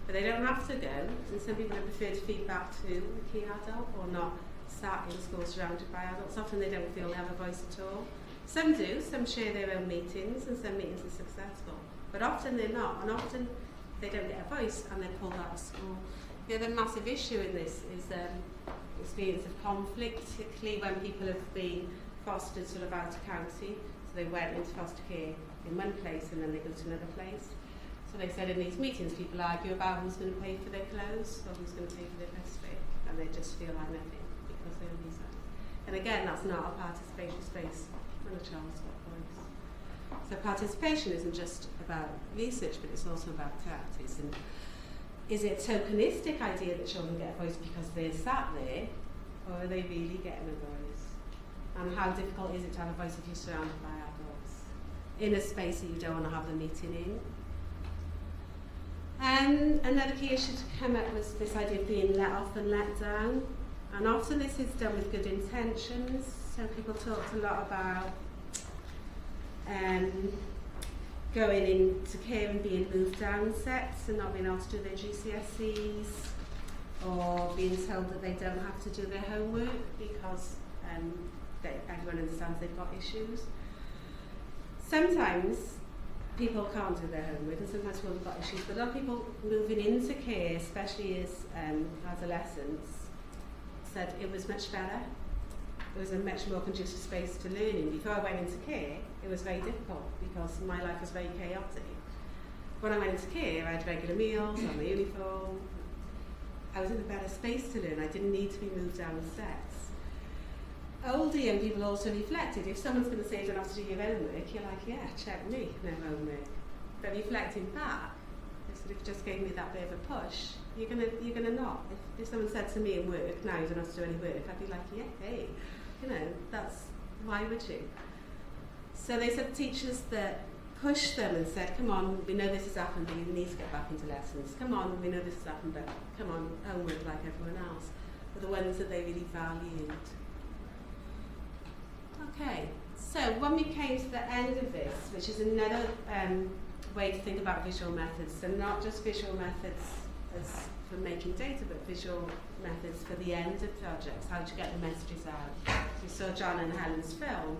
But they don't have to go, and some people would prefer to feed back to a key adult or not sat in school surrounded by adults. Often they don't feel they have a voice at all. Some do, some share their own meetings, and some meetings are successful. But often they're not, and often they don't get a voice and they're pulled out of school. The other massive issue in this is experience of conflict, particularly when people have been fostered sort of out of county. So they went into foster care in one place and then they go to another place. So they said in these meetings people argue about who's going to pay for their clothes or who's going to pay for their breastfeed, and they just feel like nothing because they're on these sides. And again, that's not a participatory space when a child's got voice. So participation isn't just about research, but it's also about practice. And is it a tokenistic idea that children get a voice because they're sat there, or are they really getting a voice? And how difficult is it to have a voice if you're surrounded by adults in a space that you don't want to have the meeting in? And another key issue to come up was this idea of being let off and let down. And often this is done with good intentions. So people talked a lot about going into care and being moved down sets and not being able to do their GCSEs, or being told that they don't have to do their homework because everyone understands they've got issues. Sometimes people can't do their homework, and sometimes people have got issues, but a lot of people moving into care, especially as adolescents, said it was much better. It was a much more conducive space to learning. Before I went into care, it was very difficult because my life was very chaotic. When I went into care, I had regular meals, on my uniform. I was in a better space to learn. I didn't need to be moved down the steps. Older young people also reflected. If someone's going to say you don't have to do your homework, you're like, yeah, check me, no homework. But reflecting back, they sort of just gave me that bit of a push. You're gonna not. If someone said to me in work, now you don't have to do any work, I'd be like, yeah, hey, why would you? So they said teachers that pushed them and said, come on, we know this has happened, but you need to get back into lessons. Come on, we know this has happened, but come on, homework like everyone else. Were the ones that they really valued. Okay, so when we came to the end of this, which is another way to think about visual methods, so not just visual methods as for making data, but visual methods for the end of projects, how to get the messages out. We saw John and Helen's film.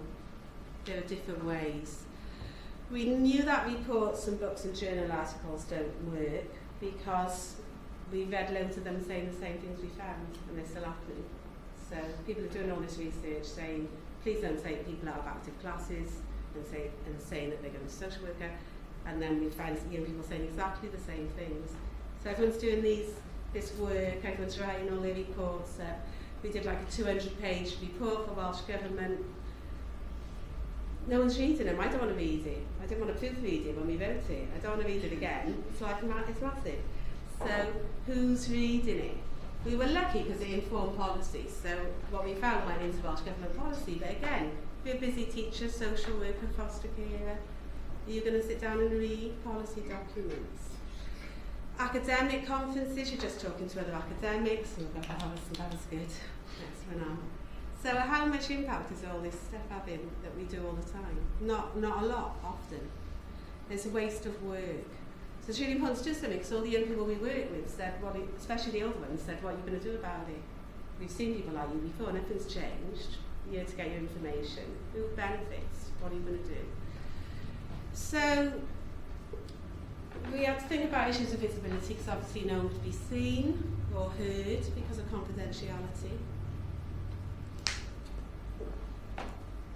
There are different ways. We knew that reports and books and journal articles don't work because we read loads of them saying the same things we found, and they're still happening. So people are doing all this research saying, please don't take people out of active classes and saying that they're going to be a social worker, and then we find young people saying exactly the same things. So everyone's doing this work, everyone's writing all their reports. We did like a 200-page report for Welsh Government. No one's reading them. I don't want to read it. I didn't want to proofread it when we wrote it. I don't want to read it again. It's like it's massive. So who's reading it? We were lucky because it informed policy. So what we found went into Welsh Government policy. But again, if you're a busy teacher, social worker, foster carer, are you going to sit down and read policy documents? Academic conferences, you're just talking to other academics, and you'll go, oh, that was good. Let's run on. So how much impact is all this stuff having that we do all the time? Not a lot, often. It's a waste of work. So it's really important to do something, because all the young people we work with said, especially the older ones, said, what are you going to do about it? We've seen people like you before, nothing's changed. You're here to get your information. Who benefits? What are you going to do? So we have to think about issues of visibility, because obviously no one could be seen or heard because of confidentiality.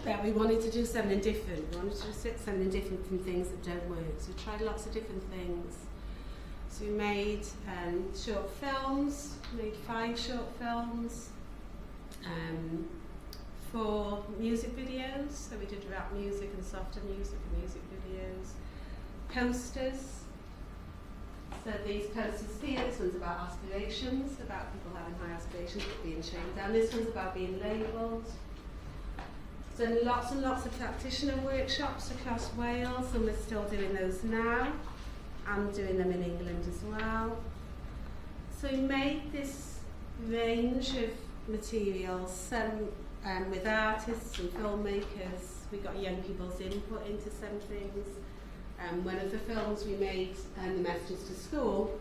But we wanted to do something different. We wanted to do something different from things that don't work. So we tried lots of different things. So we made short films, made 5 short films, 4 music videos. So we did rap music and softer music and music videos. Posters. So these posters here, this one's about aspirations, about people having high aspirations but being shamed down. This one's about being labelled. Done lots and lots of practitioner workshops across Wales, and we're still doing those now. I'm doing them in England as well. So we made this range of materials, some with artists and filmmakers. We got young people's input into some things. One of the films we made, The Messages to School,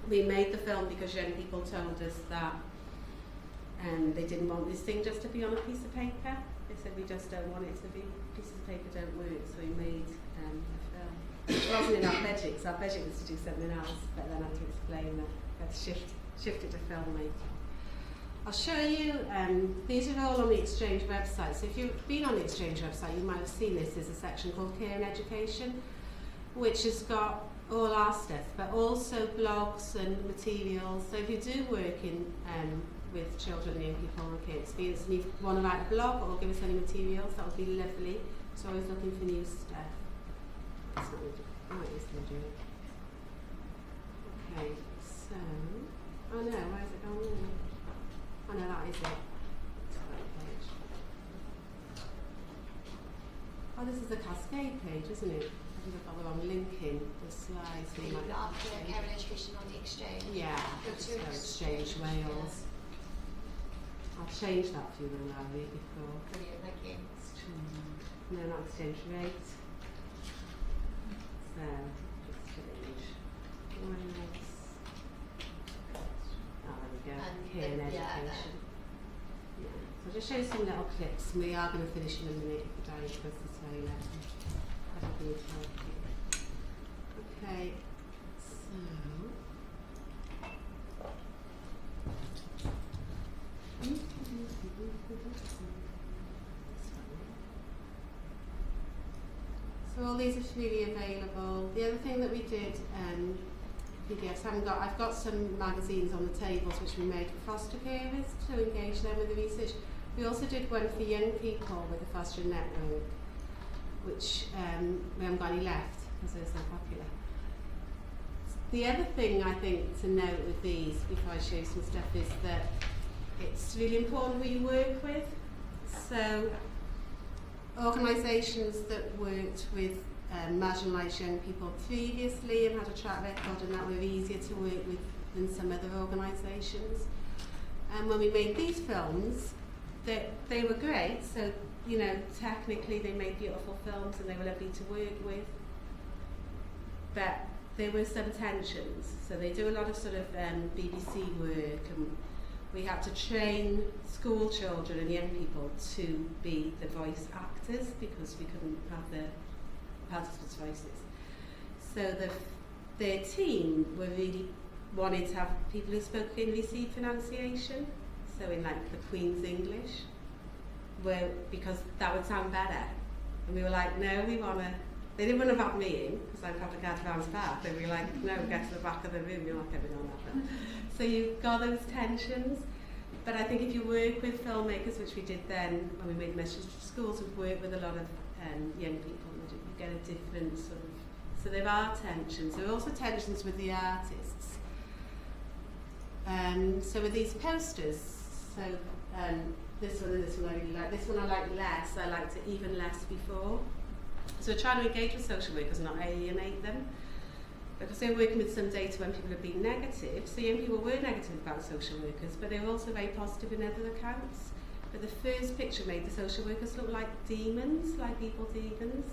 we made the film because young people told us that they didn't want this thing just to be on a piece of paper. They said, we just don't want it to be, pieces of paper don't work, so we made a film. It wasn't in our budget, because our budget was to do something else, but then I had to explain that we had to shift it to filmmaking. I'll show you, these are all on the Exchange website, so if you've been on the Exchange website you might have seen this. There's a section called Care and Education, which has got all our stuff, but also blogs and materials. So if you do work in with children and young people or care experience and you want to write a blog or give us any materials, that would be lovely. So always looking for new stuff. That's not what it is going to do. Okay, so, oh no, where's it going? Oh no, that is it. Oh, this is the Cascade page, isn't it? I think I've got the wrong link in the slides. Care and Education on the Exchange. Yeah, so Exchange Wales. I'll change that for you then, Larry, before. Brilliant, thank you. No, not Exchange Rate. So, Exchange Wales. Oh, there we go. Care and Education. Yeah. So I'll just show you some little clips. We are going to finish in a minute if the diary goes this way. Okay, so all these are freely available. The other thing that we did, PDFs I've got some magazines on the tables which we made for foster carers to engage them with the research. We also did one for young people with the Foster Network, which we haven't got any left because they're so popular. The other thing I think to note with these, before I show you some stuff, is that it's really important who you work with. So organisations that worked with marginalised young people previously and had a track record, and that were easier to work with than some other organisations. And when we made these films, they were great. So, you know, technically they made beautiful films and they were lovely to work with. But there were some tensions. So they do a lot of sort of BBC work, and we had to train school children and young people to be the voice actors because we couldn't have the participants' voices. So their team were really wanted to have people who spoke and received financiation, so in like the Queen's English, because that would sound better. And we were like, no, we want to. They didn't want to back me in because I'm probably going to bounce back. They were like, no, get to the back of the room, you're not getting on that. So you've got those tensions. But I think if you work with filmmakers, which we did then when we made Messages to Schools, we've worked with a lot of young people, you get a different sort of. So there are tensions. There are also tensions with the artists. So with these posters, so this one and this one I really like. This one I like less. I liked it even less before. So we're trying to engage with social workers and not alienate them, because they're working with some data when people have been negative. So young people were negative about social workers, but they were also very positive in other accounts. But the first picture made the social workers look like demons, like evil demons.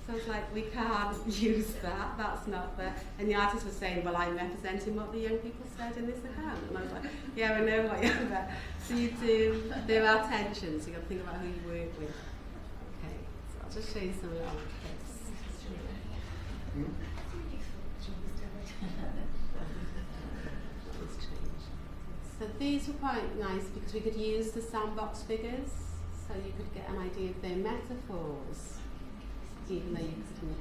So I was like, we can't use that, that's not the... And the artist was saying, well, I'm representing what the young people said in this account. And I was like, yeah, I know what you're about. So you do, there are tensions, you've got to think about who you work with. Okay, so I'll just show you some little clips. So these were quite nice because we could use the sandbox figures, so you could get an idea of their metaphors, even though you couldn't.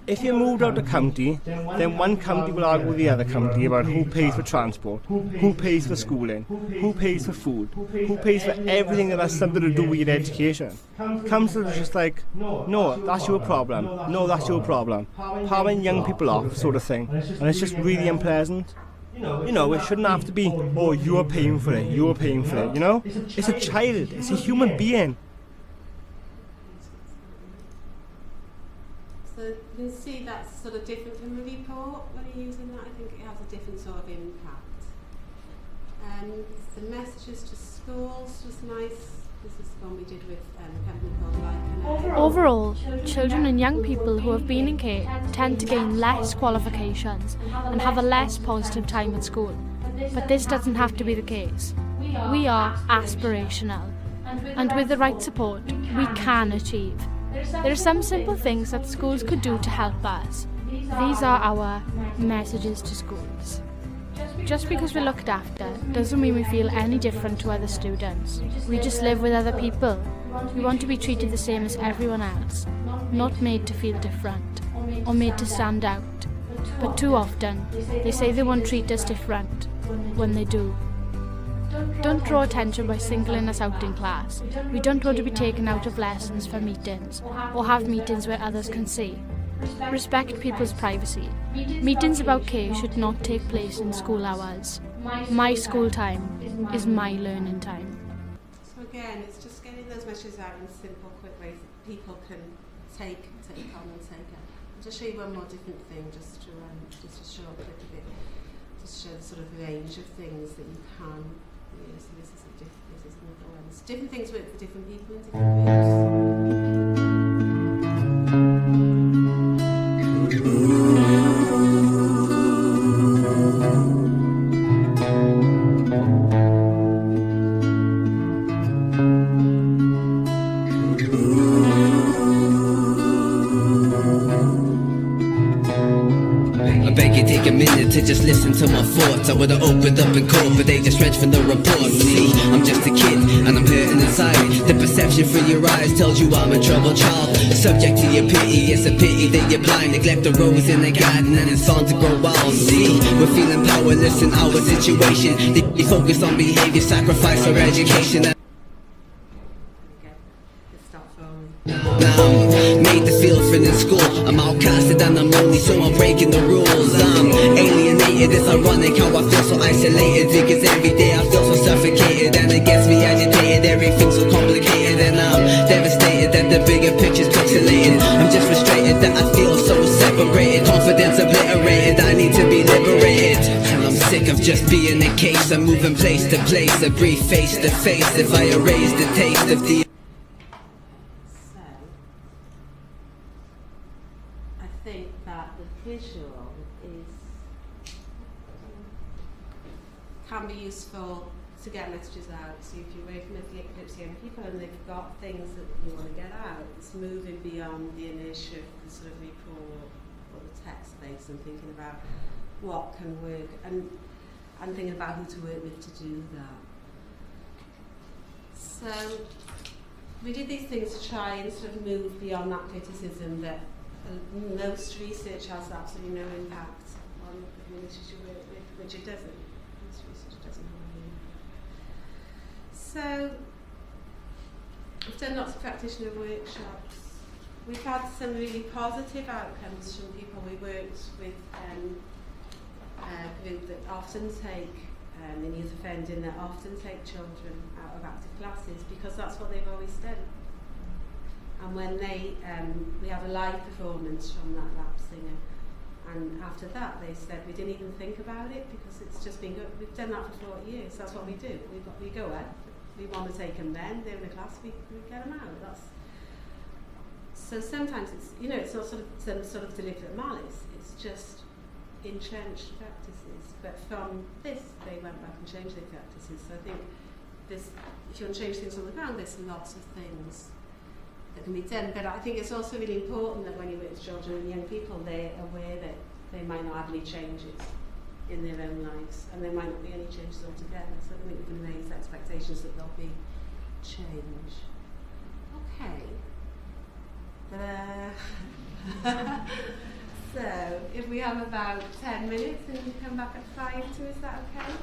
If you moved out of the county, then one county will argue with the other county about who pays for transport, who pays for schooling, who pays for food, who pays for everything that has something to do with your education. Council is just like, no, that's your problem, no, that's your problem, palming young people off, sort of thing, and it's just really unpleasant. You know, it shouldn't have to be, oh, you're paying for it, you're paying for it, you know? It's a child, it's a human being. you can see that's sort of different from the report when you're using that. I think it has a different sort of impact. The messages to schools was nice. This is the one we did with a company called MANNAY. Overall, children and young people who have been in care tend to gain less qualifications and have a less positive time at school. But this doesn't have to be the case. We are aspirational, and with the right support, we can achieve. There are some simple things that schools could do to help us. These are our messages to schools. Just because we're looked after doesn't mean we feel any different to other students. We just live with other people. We want to be treated the same as everyone else, not made to feel different or made to stand out. But too often, they say they won't treat us different when they do. Don't draw attention by singling us out in class. We don't want to be taken out of lessons for meetings or have meetings where others can see. Respect people's privacy. Meetings about care should not take place in school hours. My school time is my learning time. So again, it's just getting those messages out in simple, quick ways that people can take on and take it. I'll just show you one more different thing, just a short clip of it, just to show the sort of range of things that you can use. So this is another one. So different things work for different people in different groups. Take a minute to just listen to my thoughts. I would've opened up in court, but they just read from the report. See, I'm just a kid, and I'm hurting inside. The perception through your eyes tells you I'm a troubled child. Subject to your pity, it's a pity that you're blind. Neglect the rose in the garden and it's on to grow wild. See, we're feeling powerless in our situation. They focus on behavior, sacrifice our education. Now I'm made to feel friend in school. I'm outcasted and I'm lonely, so I'm breaking the rules. I'm alienated, it's ironic how I feel so isolated. Because every day I feel so suffocated, and it gets me agitated. Everything's so complicated, and I'm devastated that the bigger picture's pixelated. I'm just frustrated that I feel so separated. Confidence obliterated, I need to be liberated. And I'm sick of just being a case. I'm moving place to place, a brief face to face. If I erase the taste of the visual can be useful to get messages out. So if you're working with epilepsy young people and they've got things that you want to get out, it's moving beyond the inertia of the sort of report or the text base and thinking about what can work and thinking about who to work with to do that. So we did these things to try and sort of move beyond that criticism that most research has absolutely no impact on the communities you work with, which it doesn't. Most research doesn't have any impact. So, we've done lots of practitioner workshops. We've had some really positive outcomes from people we worked with, a group that often take, in youth offending, that often take children out of active classes because that's what they've always done. And when they, we have a live performance from that rap singer, and after that they said we didn't even think about it because it's just been good. We've done that for 40 years. That's what we do. We go out. We want to take them then. They're in the class. We get them out. So sometimes it's it's not sort of some sort of deliberate malice. It's just entrenched practices. But from this, they went back and changed their practices. So I think this, if you want to change things on the ground, there's lots of things that can be done, but I think it's also really important that when you work with children and young people, they're aware that they might not have any changes in their own lives, and there might not be any changes altogether. So I think we can raise expectations that there'll be change. Okay. So if we have about 10 minutes and we come back at 5 to, is that okay?